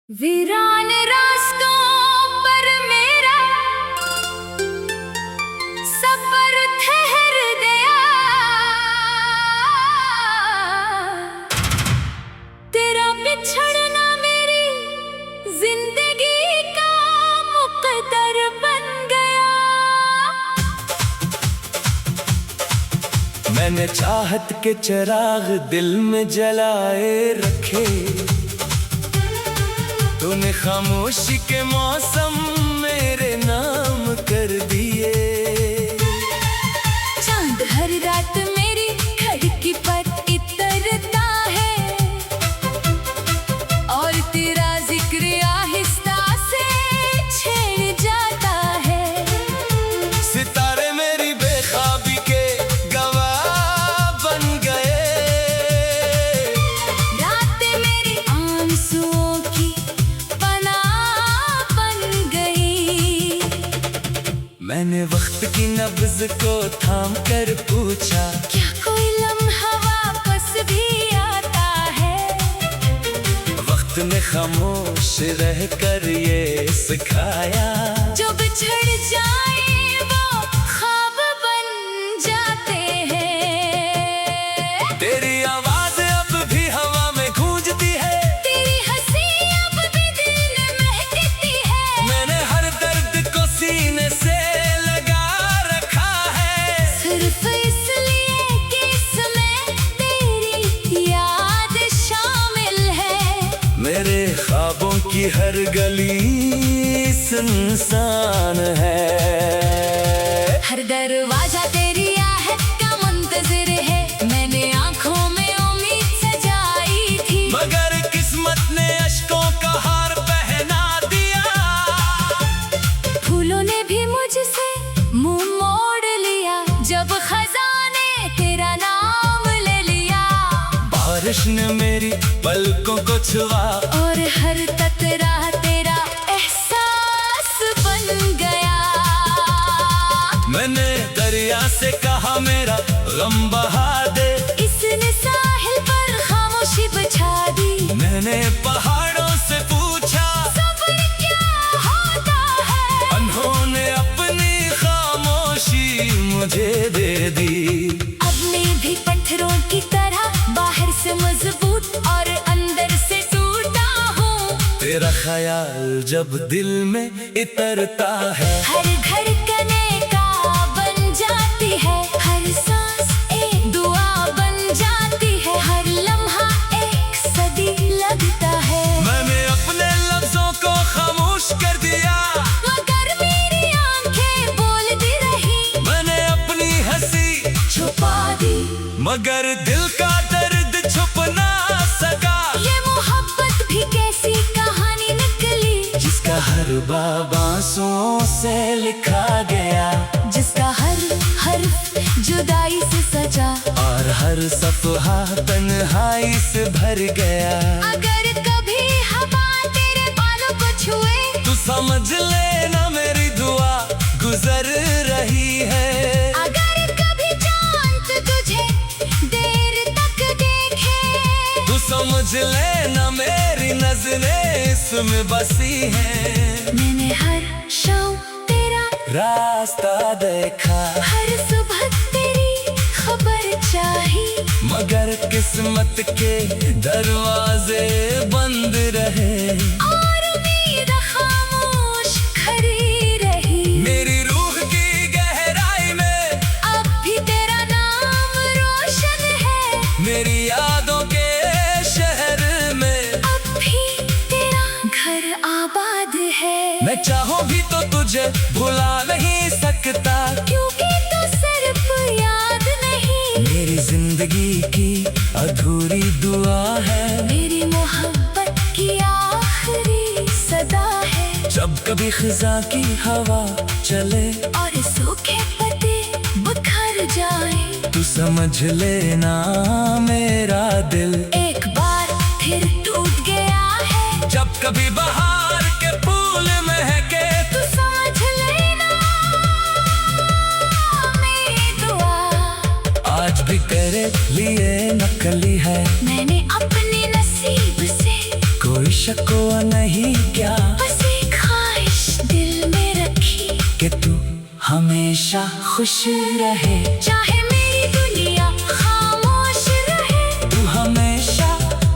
वीरान रास्तों पर मेरा सफर ठहर गया। तेरा बिछड़ना मेरी जिंदगी का मुकद्दर बन गया। मैंने चाहत के चिराग दिल में जलाए रखे, तूने खामोशी के मौसम मेरे नाम कर दिए। चांद हर रात मेरी खिड़की पर इतरता है और तेरा जिक्र आहिस्ता से छेड़ जाता है। सितारे मेरी बेख्वाबी के गवाह बन गए, रातें मेरी आंसुओं की मैंने वक्त की नब्ज़ को थाम कर पूछा, क्या कोई लम्हा वापस भी आता है? वक्त ने खामोश रह कर ये सिखाया, जो बिछड़ जाए वो ख्वाब बन जाते हैं। तेरी आवाज़ अब भी हवा में गूंजती है, तेरी हंसी अब भी दिल में महकती है। मैंने हर दर्द को सीने से सिर्फ इसलिए कि इसमें तेरी याद शामिल है। मेरे ख्वाबों की हर गली सुनसान है, हर दरवाजा तेरी आहट का मुंतज़िर है। मैंने आंखों में उम्मीद सजाई थी, मगर किस्मत ने अश्कों का हार पहना दिया। फूलों ने भी मुझसे मुंह मोड़ लिया जब खजाने तेरा नाम ले लिया। बारिश ने मेरी पलकों को छुआ और हर कतरा तेरा एहसास बन गया। मैंने दरिया से कहा मेरा गम बहा दे, इसने साहिल पर खामोशी बिछा दी। मैंने पहाड़ों से पूछा सब्र क्या होता है? उन्होंने अपनी खामोशी मुझे दे दी। अब मैं भी पत्थरों की तरह बाहर से मजबूत और अंदर से टूटा हूँ। तेरा ख्याल जब दिल में इतरता है, हर धड़कने का बन जाती है, हर सांस एक दुआ बन जाती है, हर लम्हा एक सदी लगता है। मैंने अपने लफ्जों को खामोश कर दिया, मगर मेरी आंखें बोलती रही। मैंने अपनी हंसी छुपा दी, मगर दिल का दर्द छुप ना सका। ये मोहब्बत भी कैसी कहानी निकली, जिसका हर बाब आंसुओं से लिखा गया, जिसका हर हर्फ जुदाई से सजा, और हर सफ़हा तन्हाई से भर गया। अगर कभी हवा तेरे बालों को छुए, तू समझ लेना मेरी दुआ गुजर रही है। अगर कभी चांद तुझे देर तक देखे, तू समझ लेना मेरी नजरें इसमें बसी हैं। मैंने हर शाम तेरा रास्ता देखा, हर सुबह तेरी खबर चाही, मगर किस्मत के दरवाजे बंद रहे, और उम्मीद खामोश खड़ी रही। मेरी रूह की गहराई में अब भी तेरा नाम रोशन है, मेरी यादों के शहर में अब भी तेरा घर आबाद है। मैं चाहूं भी तो तुझे भुला नहीं सकता, क्योंकि तो सिर्फ याद नहीं, मेरी जिंदगी की अधूरी दुआ है, मेरी मोहब्बत की आखिरी सदा है। जब कभी खिजा की हवा चले और सूखे पत्ते बिखर जाए, तू समझ लेना मेरा दिल एक बार फिर टूट गया है। जब कभी बहार के फूल महके, तू समझ लेना मेरी दुआ आज भी तेरे लिए नकली है। मैंने अपने नसीब से कोई शकवा नहीं क्या, बस एक ख्वाहिश दिल में रखी कि तू हमेशा खुश रहे। चाहे मेरी दुनिया खामोश रहे, तू हमेशा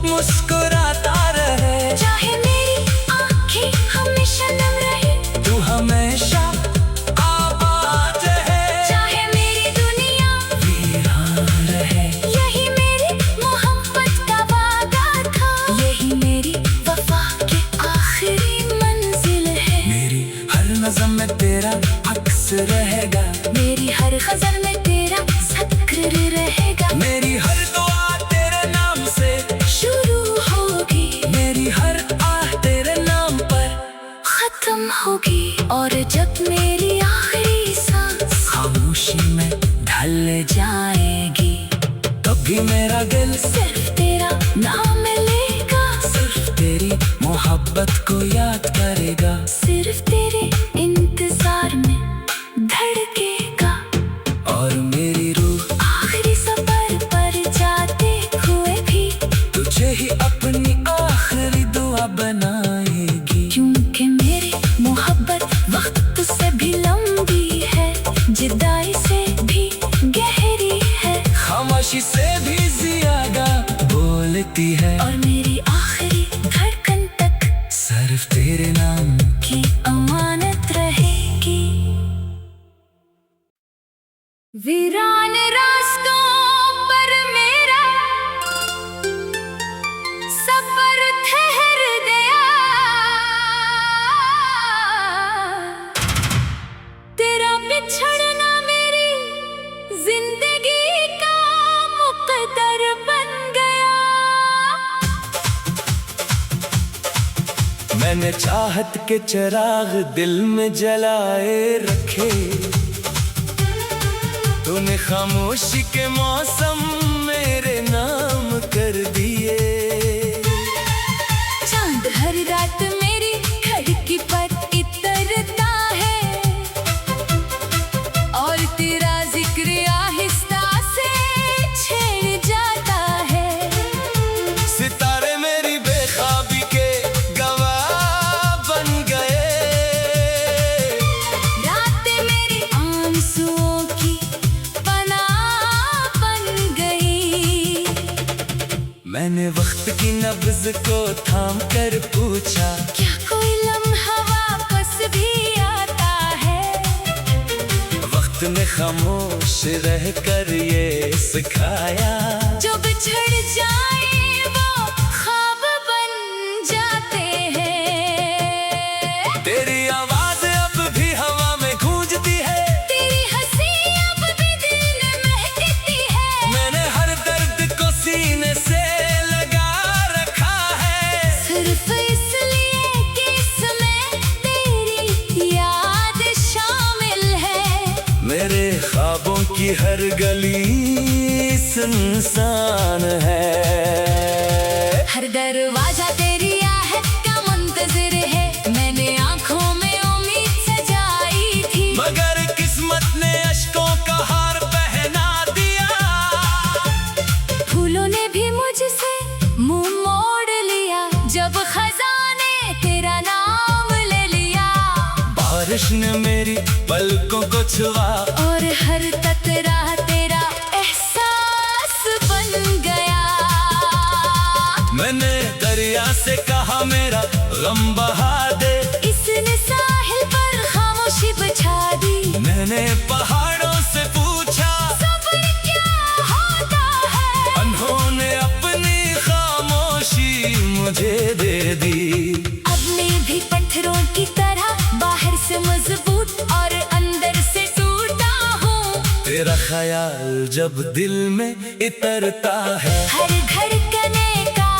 मुस्कुराता रहे। चाहे मेरी आंखें हमेशा नम रहे, तू हमेशा आबाद रहे। चाहे मेरी दुनिया वीरान रहे। यही मेरी मोहब्बत का वादा था, यही मेरी वफा की आखिरी मंजिल है। मेरी हर नज़म में तेरा अक्स रहेगा, मेरी हर गजल में तेरा जिक्र रहेगा। मेरी हर दुआ तेरे नाम से शुरू होगी, मेरी हर आह तेरे नाम पर खत्म होगी। और जब मेरी आखिरी सांस खामोशी में ढल जाएगी, तब भी मेरा दिल सिर्फ तेरा नाम लेगा, सिर्फ तेरी मोहब्बत को याद करेगा। सिर्फ तेरे इंतजार में धड़केगा। और मेरी रूह आखिरी सफर पर जाते हुए भी तुझे ही अपनी आखिरी दुआ बनाएगी। क्योंकि मेरी मोहब्बत वक्त से भी लंबी है, जुदाई से भी गहरी है, खामोशी से भी ज्यादा बोलती है। और मेरी आखिरी धड़कन तक सिर्फ तेरे नाम की अमानत रहेगी। वीरान रास्तों पर मेरा सफर ठहर गया, तेरा बिछड़ना मेरी जिंदगी का मुकद्दर बन गया। मैंने चाहत के चिराग दिल में जलाए रखे, तूने खामोशी के मौसम मेरे नाम कर दिए। चांद हर रात मेरी खिड़की पर इतरता है, और तेरा जिक्र आहिस्ता से छेड़ जाता है। सितारे मेरी बेख्वाबी के गवाह बन गए, रातें मेरी आंसुओं की पनाह बन गई। मैंने वक्त की नब्ज को थाम कर पूछा, क्या कोई लम्हा वापस भी आता है? वक्त ने खामोश रह कर ये सिखाया, जो बिछड़ जाए वो ख्वाब बन जाते हैं। तेरी आवाज अब भी हवा में गूंजती है, तेरी हंसी अब भी दिल में महकती है। मैंने हर दर्द को सीने से लगा रखा है, सिर्फ इसलिए कि इसमें तेरी याद शामिल है। मेरे ख्वाबों की हर गली सुनसान है। हर दरवाजा तेरी आहट का मुंतजिर है, मैंने आंखों में उम्मीद सजाई थी, मगर किस्मत ने अश्कों का हार पहना दिया। फूलों ने भी मुझसे मुंह मोड़ लिया, जब खजाने तेरा नाम ले लिया। बारिश ने मेरी पलकों को छुआ, और हर कतरा तेरा एहसास बन गया। मैंने दरिया से कहा मेरा गम बहा दे, इसने साहिल पर खामोशी बिछा दी। मैंने पहाड़ों से पूछा, सब्र क्या होता है? उन्होंने अपनी खामोशी मुझे दे दी। अब मैं भी पत्थरों की तरह बाहर से मजबूत और अंदर से टूटा हूँ। तेरा ख्याल जब दिल में इतरता है, हर धड़कने का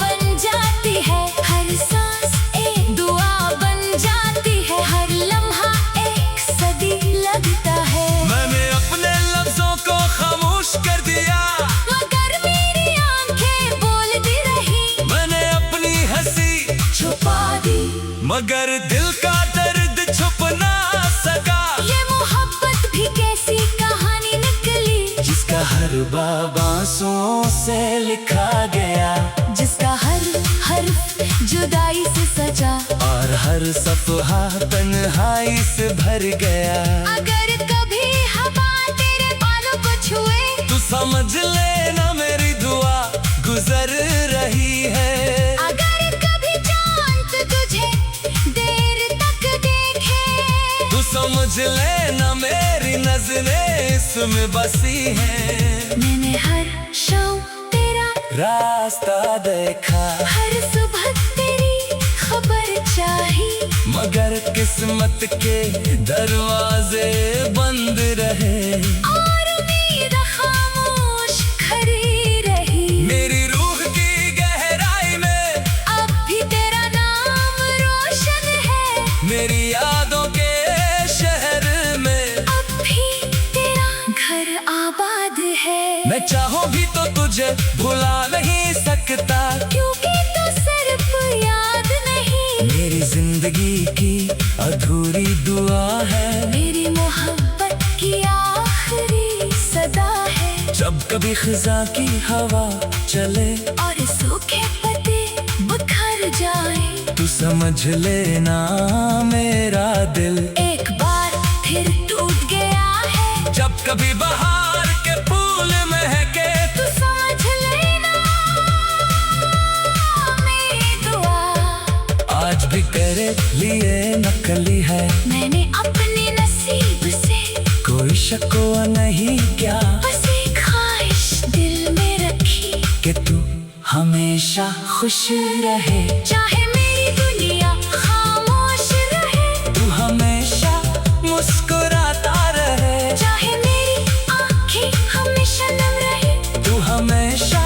बन जाती है, हर सांस एक दुआ बन जाती है, हर लम्हा एक सदी लगता है। मैंने अपने लफ्जों को खामोश कर दिया, मगर मेरी आंखें बोलती रही। मैंने अपनी हंसी छुपा दी, मगर दिल का दर्द छुप ना सका। ये मोहब्बत भी कैसी कहानी निकली, जिसका हर बाब आंसुओं से लिखा गया, जिसका हर हर्फ जुदाई जुदाई से सजा, और हर सफहा तन्हाई से भर गया। अगर कभी हवा तेरे बालों को छुए, तू समझ लेना मेरी दुआ गुजर रही है। अगर कभी चांद तुझे देर तक देखे, तू समझ लेना मेरी नजरें इसमें बसी हैं। मैंने हर शाम तेरा रास्ता देखा, हर सुबह तेरी खबर चाही, मगर किस्मत के दरवाजे बंद रहे। और उम्मीद खामोश खड़ी रही। मेरी रूह की गहराई में अब भी तेरा नाम रोशन है, मेरी यादों के शहर में अब भी तेरा घर आबाद है। मैं चाहूं भी तो तुझे भुला नहीं सकता, क्योंकि तू सिर्फ याद नहीं, मेरी जिंदगी की अधूरी दुआ है। मेरी मोहब्बत की आखिरी सदा है। जब कभी खिजा की हवा चले और सूखे पत्ते बिखर जाए, तू समझ लेना मेरा दिल एक बार फिर टूट गया है। जब कभी बहार के फूल महके, तू समझ लेना मेरी दुआ आज भी तेरे लिए नकली है। मैंने अपने नसीब से कोई शकवा नहीं क्या, बस एक ख्वाहिश दिल में रखी, कि तू हमेशा खुश रहे। चाहे मेरी दुनिया खामोश रहे, तू हमेशा मुस्कुराता रहे। चाहे मेरी आंखें हमेशा नम रहे, तू हमेशा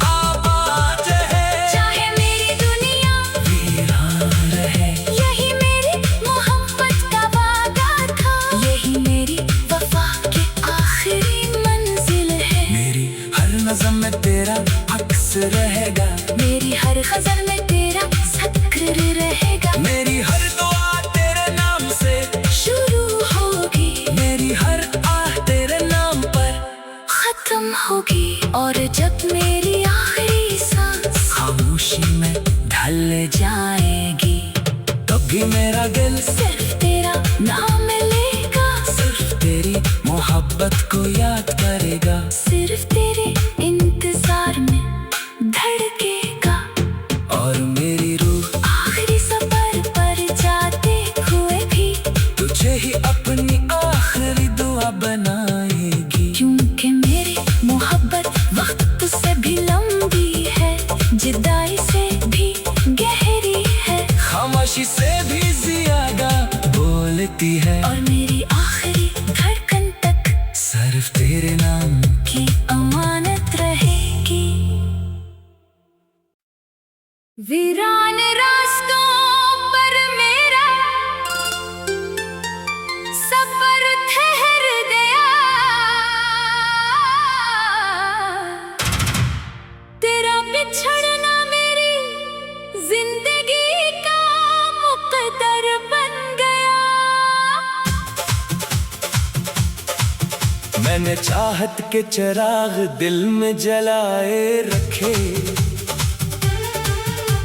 आबाद रहे। चाहे मेरी दुनिया वीरान रहे। यही मेरी मोहब्बत का वादा था, यही मेरी वफा की आखिरी मंजिल है। मेरी हर नज़म में तेरा अक्स रहेगा, मेरी हर गजल में तेरा जिक्र रहेगा। मेरी हर दुआ तेरे नाम से शुरू होगी, मेरी हर आह तेरे नाम पर खत्म होगी। और जब मेरी आखिरी सांस खामोशी में ढल जाएगी, तब भी मेरा दिल सिर्फ तेरा नाम लेगा, सिर्फ तेरी मोहब्बत को याद करेगा। सिर्फ तेरे इंतजार में धड़केगा। और मेरी रूह आखिरी सफर पर जाते हुए भी तुझे ही अपनी आखिरी दुआ बनाएगी। क्योंकि मेरी मोहब्बत वक्त से भी लंबी है, जुदाई से भी गहरी है, खामोशी से भी ज्यादा बोलती है। और मेरी आखिरी धड़कन तक सिर्फ तेरे नाम की अमानत रहेगी। वीरान रास्तों पर मेरा सफर ठहर गया, तेरा बिछड़ना मेरी जिंदगी का मुकद्दर बन गया। मैंने चाहत के चिराग दिल में जलाए रखे,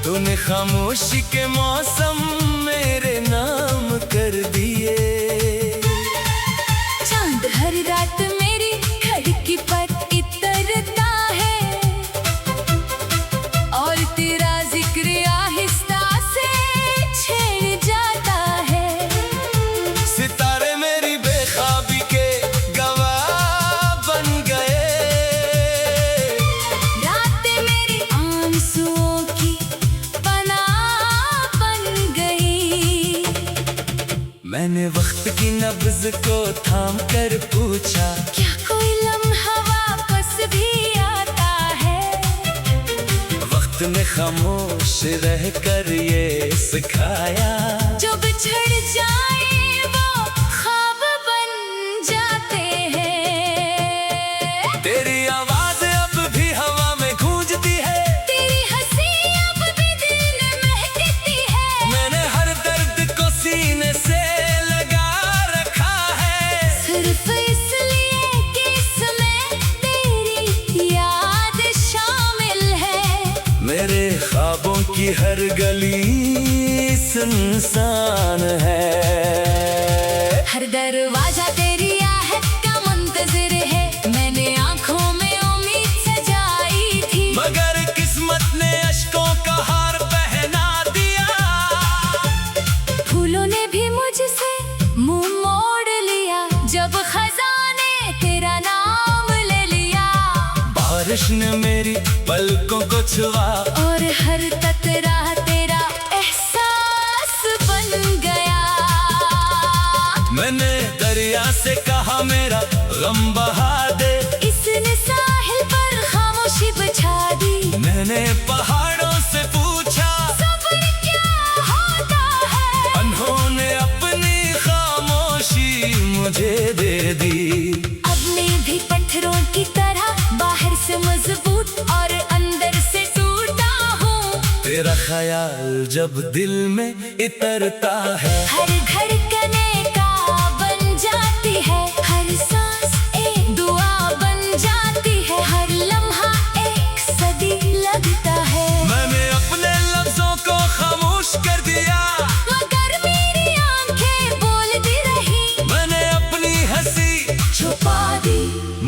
तूने खामोशी के मौसम मेरे नाम कर दिए। चांद हर रात मेरी खिड़की पर इतरता है, और तेरा जिक्र आहिस्ता से छेड़ जाता है। सितारे मेरी बेख्वाबी के गवाह बन गए, रातें मेरी आंसुओं की पनाह बन गई। मैंने वक्त की नब्ज को थाम कर पूछा, क्या कोई लम्हा वापस भी आता है? वक्त ने खामोश रह कर ये सिखाया, जो बिछड़ जाए वो ख्वाब बन जाते हैं। तेरी आवाज अब भी हवा में गूंजती है, तेरी हंसी अब भी दिल में महकती है। मैंने हर दर्द को सीने से लगा रखा है, सिर्फ इसलिए कि इसमें तेरी याद शामिल है। मेरे ख्वाबों की हर गली सुनसान है। हर दरवाजा तेरी आहट का मुंतजिर है, मैंने आंखों में उम्मीद सजाई थी, मगर किस्मत ने अश्कों का हार पहना दिया। फूलों ने भी मुझसे मुंह मोड़ लिया, जब खजाने तेरा नाम ले लिया। बारिश ने मेरी पलकों को छुआ, और हर कतरा तेरा एहसास बन गया। मैंने दरिया से कहा मेरा गम बहा दे, इसने साहिल पर खामोशी बिछा दी। मैंने पहाड़ों से पूछा सब्र क्या होता है, उन्होंने अपनी खामोशी मुझे दे दी। अब मैं भी पत्थरों की तरह बाहर से मजबूत और अंदर से टूटा हूँ। तेरा ख्याल जब दिल में इतरता है, हर धड़कने का बन जाती है, हर सांस एक दुआ बन जाती है, हर लम्हा एक सदी लगता है। मैंने अपने लफ्जों को खामोश कर दिया, मगर मेरी आंखें बोलती रही। मैंने अपनी हंसी छुपा दी,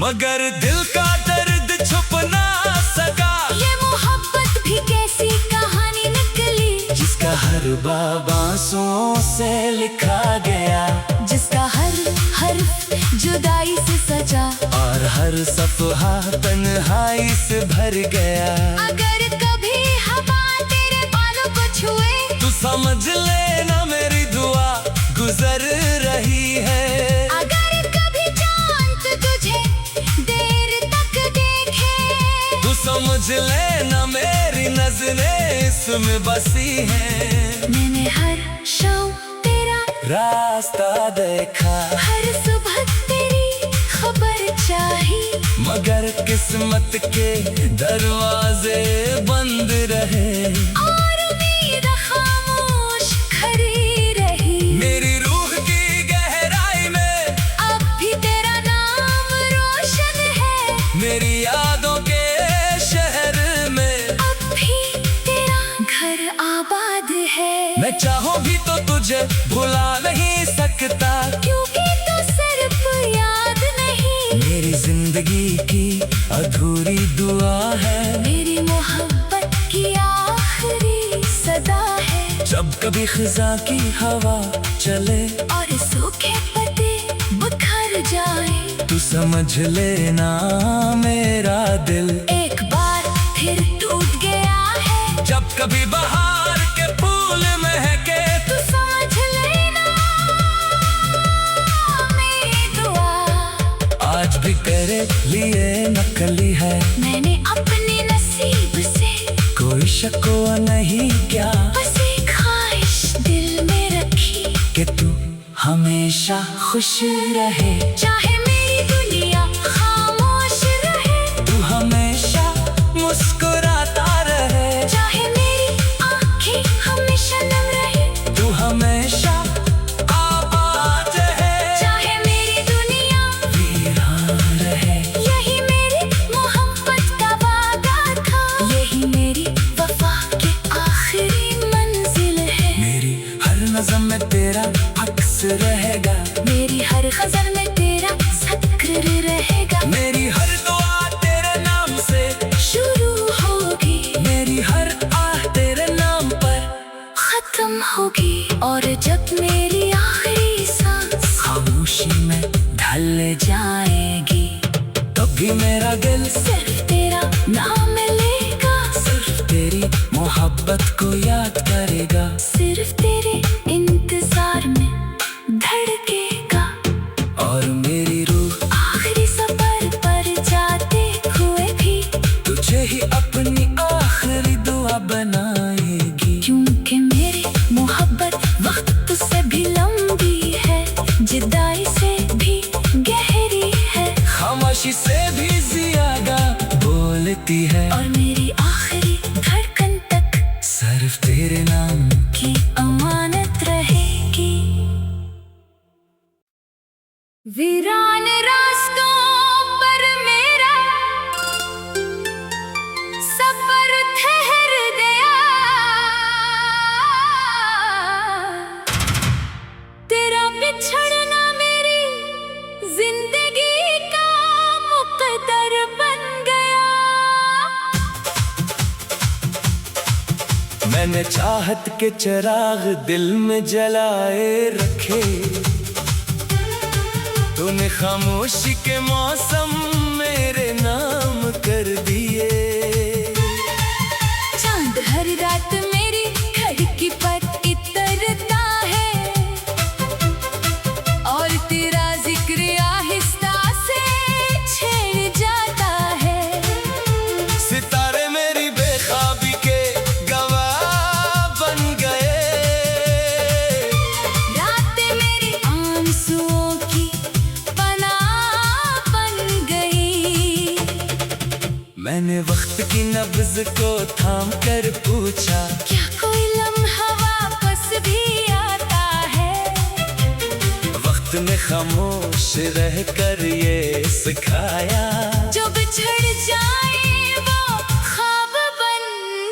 मगर दिल का दर्द छुप ना सका। ये मोहब्बत भी कैसी कहानी निकली, जिसका हर बाब आंसुओं से लिखा गया, जिसका हर हर्फ जुदाई से सजा, और हर सफहा तन्हाई से भर गया। अगर कभी हवा तेरे बालों को छुए, तू समझ लेना मेरी दुआ गुजर रही है। अगर कभी चांद तुझे देर तक देखे, तू समझ लेना मेरी नजरें इसमें बसी हैं। मैंने हर शाम तेरा रास्ता देखा, हर सुबह तेरी खबर चाही, मगर किस्मत के दरवाजे बंद रहे। और उम्मीद खामोश खड़ी रही। मेरी रूह की गहराई में अब भी तेरा नाम रोशन है, मेरी यादों के शहर में अब भी तेरा घर आबाद है। मैं चाहूं भी तो तुझे भुला नहीं सकता, क्योंकि तो सिर्फ याद नहीं, मेरी जिंदगी की अधूरी दुआ है। मेरी मोहब्बत की आखिरी सदा है। जब कभी खिजा की हवा चले और सूखे पत्ते बिखर जाए, तू समझ लेना मेरा दिल एक बार फिर टूट गया है। जब कभी बहार के फूल महके, तू समझ लेना मेरी दुआ आज भी तेरे लिए नकली है। मैंने अपने नसीब से कोई शकवा नहीं क्या, बस एक ख्वाहिश दिल में रखी, कि तू हमेशा खुश रहे। चाहे मेरी दुनिया खामोश रहे, तू हमेशा मुस्कुराता रहे। चाहे मेरी आंखें हमेशा नम रहे, तू हमेशा आबाद रहे। चाहे मेरी दुनिया वीरान रहे। यही मेरी मोहब्बत का वादा था, यही मेरी वफा की आखिरी मंजिल है। मेरी हर नज़म में तेरा अक्स रहेगा, मेरी हर गजल में तेरा जिक्र रहेगा। मेरी हर दुआ तेरे नाम से शुरू होगी, मेरी हर आह तेरे नाम पर खत्म होगी, और जब मेरी आखिरी सांस खामोशी में ढल जाएगी, तब भी मेरा दिल सिर्फ तेरा नाम लेगा, सिर्फ तेरी मोहब्बत को याद करेगा। सिर्फ तेरे इंतजार में धड़केगा, और मेरी रूह आखिरी सफर पर जाते हुए भी तुझे ही अपनी आखिरी दुआ बनाएगी। क्योंकि मेरी मोहब्बत वक्त से भी लंबी है, जुदाई से भी गहरी है, खामोशी से भी ज्यादा बोलती है, और मेरी आखिरी धड़कन तक सिर्फ तेरे नाम की अमानत रहेगी। वीरान रास्तों पर मेरा सफर ठहर गया, मैंने चाहत के चिराग दिल में जलाए रखे, तूने खामोशी के मौसम मेरे नाम कर दिए। चांद हर रात मेरी खिड़की पर इतरता है और तेरा जिक्र आहिस्ता से छेड़ जाता है। सितारे मेरी बेख्वाबी के गवाह बन गए, रातें मेरी आंसुओं की पनाह बन गई। मैंने वक्त की नब्ज को थाम कर पूछा, क्या कोई लम्हा वापस भी आता है? वक्त ने खामोश रह कर ये सिखाया, जो बिछड़ जाए वो ख्वाब बन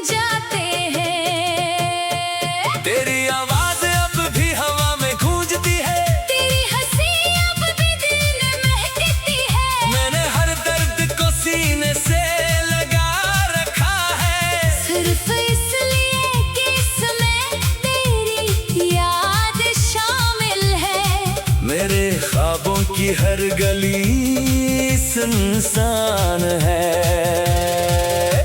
जाते हैं। तेरी आवाज अब भी हवा में गूंजती है, तेरी हंसी अब भी दिल में महकती है। मैंने हर दर्द को सीने से लगा रखा है, सिर्फ इसलिए कि इसमें तेरी याद शामिल है। मेरे ख्वाबों की हर गली सुनसान है।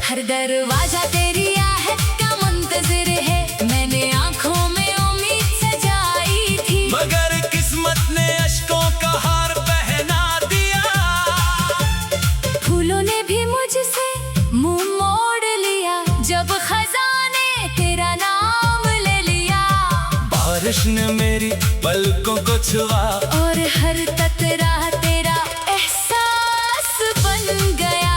हर दरवाजा तेरी आहट का मुंतजिर है, मैंने आंखों में उम्मीद सजाई थी। मगर किस्मत ने अश्कों का हार पहना दिया, फूलों ने भी मुझसे मुंह मोड़ लिया, जब खजाने तेरा नाम ले लिया। बारिश ने मेरी पलकों को छुआ, और हर कतरा तेरा एहसास बन गया।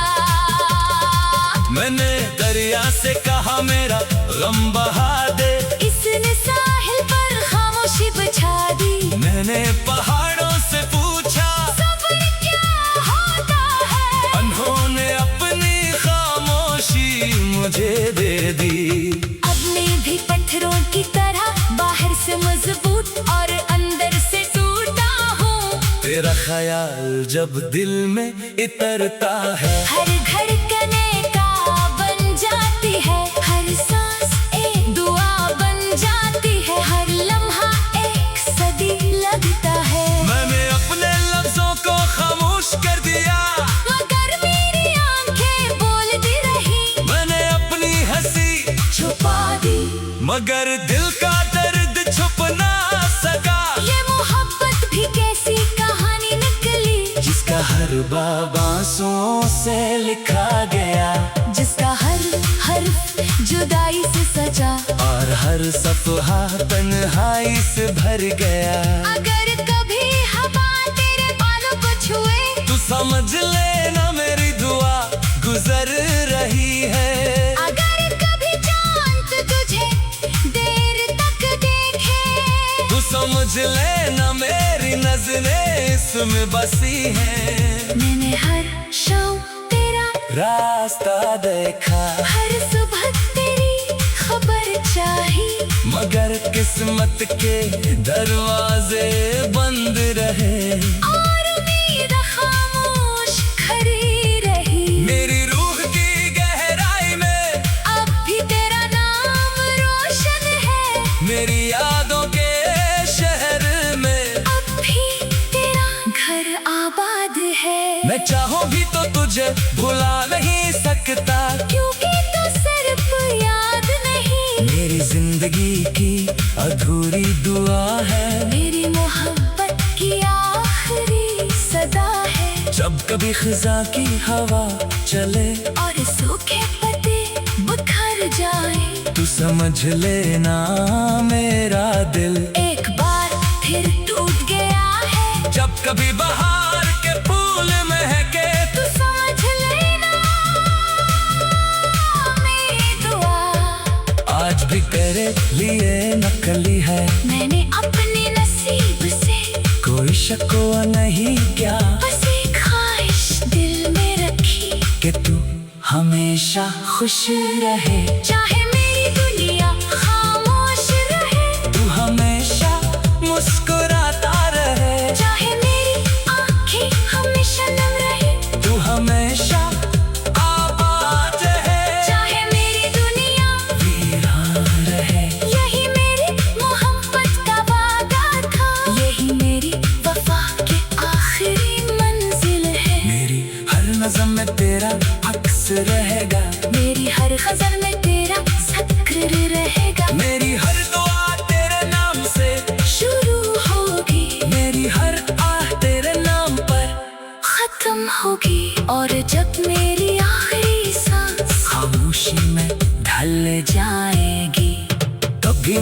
मैंने दरिया से कहा मेरा गम बहा दे, इसने साहिल पर खामोशी बिछा दी। मैंने पहाड़ों से पूछा, सब्र क्या होता है? उन्होंने अपनी खामोशी मुझे दे दी। अब मैं भी पत्थरों की तरह बाहर से मजबूत और अंदर से टूटा हूँ। तेरा ख्याल जब दिल में इतरता है, हर धड़कने का बन जाती है, हर सांस एक दुआ बन जाती है, हर लम्हा एक सदी लगता है। मैंने अपने लफ्जों को खामोश कर दिया, मगर मेरी आंखें बोलती रही। मैंने अपनी हंसी छुपा दी, मगर दिल का दर्द छुप ना सका। ये मोहब्बत भी कैसी कहानी निकली, जिसका हर बाब आंसुओं से लिखा गया, जिसका हर हर्फ जुदाई से सजा, और हर सफहा तन्हाई से भर गया। अगर कभी हवा तेरे बालों को छुए, तू समझ लेना मेरी दुआ गुजर रही है। अगर कभी चांद तुझे देर तक देखे, तू समझ लेना मेरी नजरें इसमें बसी हैं। मैंने हर शाम तेरा रास्ता देखा, हर सुबह तेरी खबर चाही, मगर किस्मत के दरवाजे बंद रहे, और उम्मीद खामोश खड़ी रही। मेरी रूह की गहराई में अब भी तेरा नाम रोशन है, मेरी यादों के शहर में अब भी तेरा घर आबाद है। मैं चाहूं भी तो तुझे भुला नहीं सकता, क्योंकि तो सिर्फ याद नहीं, मेरी जिंदगी की अधूरी दुआ है, मेरी मोहब्बत की आखिरी सदा है। जब कभी खिजा की हवा चले और सूखे पत्ते बिखर जाए, तू समझ लेना मेरा दिल एक बार फिर टूट गया है। जब कभी बहार के फूल महके, तू समझ लेना मेरी दुआ आज भी तेरे लिए नकली है। मैंने अपने नसीब से कोई शकवा नहीं क्या, बस एक ख्वाहिश दिल में रखी, कि तू हमेशा खुश रहे, चाहे मेरी दुनिया खामोश रहे, तू हमेशा मुस्कुराता रहे, चाहे मेरी आंखें हमेशा नम रहे, तू हमेशा आबाद है, चाहे मेरी दुनिया वीरान रहे।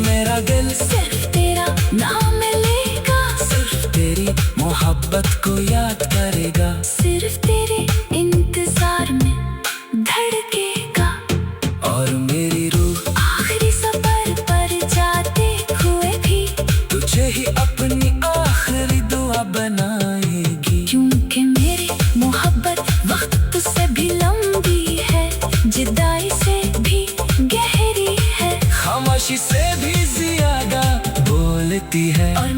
मेरा दिल सिर्फ तेरा नाम लेगा, सिर्फ तेरी मोहब्बत को याद करेगा। सिर्फ तेरे इंतजार में धड़केगा। और मेरी रूह आखिरी सफर पर जाते हुए भी तुझे ही अपनी आखिरी दुआ बनाएगी। क्योंकि मेरी मोहब्बत वक्त से भी लंबी है, जुदाई से भी गहरी है, खामोशी से भी ज्यादा बोलती है। और